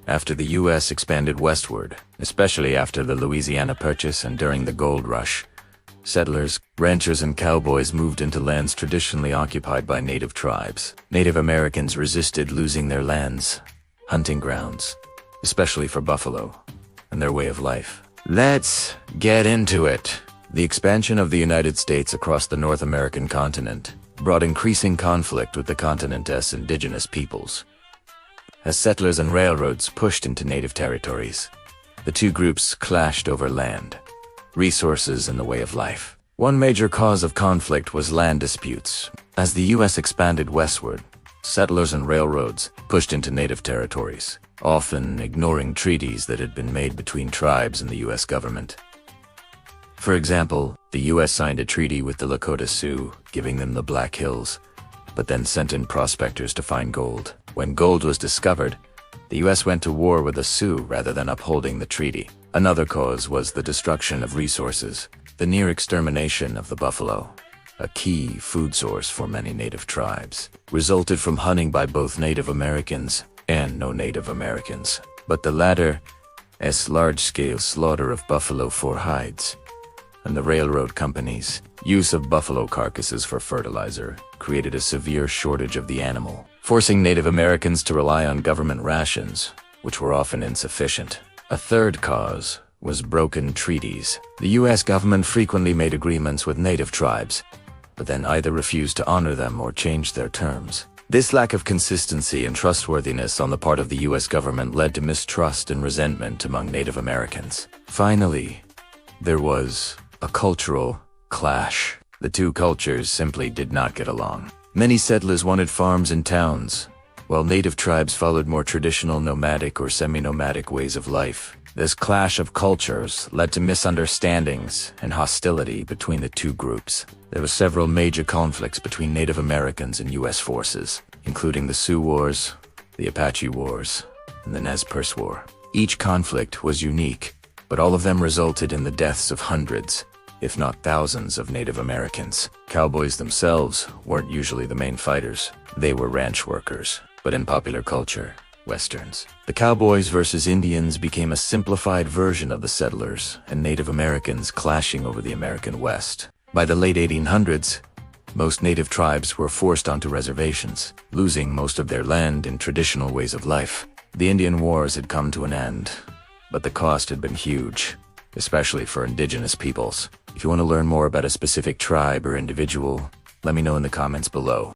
After the U.S. expanded westward, especially after the Louisiana Purchase and during the gold rush, settlers, ranchers, and cowboys moved into lands traditionally occupied by native tribes. Native Americans resisted losing their lands, hunting grounds, especially for buffalo, and their way of life. Let's get into it. The expansion of the United States across the North American continent brought increasing conflict with the continent's indigenous peoples. As settlers and railroads pushed into native territories, the two groups clashed over land, resources, and the way of life. One major cause of conflict was land disputes. As the U.S. expanded westward, settlers and railroads pushed into native territories, often ignoring treaties that had been made between tribes and the U.S. government. For example, the U.S. signed a treaty with the Lakota Sioux, giving them the Black Hills, but then sent in prospectors to find gold. When gold was discovered, the U.S. went to war with the Sioux rather than upholding the treaty. Another cause was the destruction of resources. The near extermination of the buffalo, a key food source for many native tribes, resulted from hunting by both Native Americans and no Native Americans, but the latter's large-scale slaughter of buffalo for hides and the railroad companies' use of buffalo carcasses for fertilizer created a severe shortage of the animal, forcing Native Americans to rely on government rations, which were often insufficient. A third cause was broken treaties. The U.S. government frequently made agreements with native tribes, but then either refused to honor them or changed their terms. This lack of consistency and trustworthiness on the part of the U.S. government led to mistrust and resentment among Native Americans. Finally, there was a cultural clash. The two cultures simply did not get along. Many settlers wanted farms and towns, while native tribes followed more traditional nomadic or semi-nomadic ways of life. This clash of cultures led to misunderstandings and hostility between the two groups. There were several major conflicts between Native Americans and U.S. forces, including the Sioux Wars, the Apache Wars, and the Nez Perce War. Each conflict was unique, but all of them resulted in the deaths of hundreds, if not thousands, of Native Americans. Cowboys themselves weren't usually the main fighters. They were ranch workers, but in popular culture, Westerns. The Cowboys versus Indians became a simplified version of the settlers and Native Americans clashing over the American West. By the late 1800s, most native tribes were forced onto reservations, losing most of their land and traditional ways of life. The Indian Wars had come to an end, but the cost had been huge, especially for indigenous peoples. If you want to learn more about a specific tribe or individual, let me know in the comments below.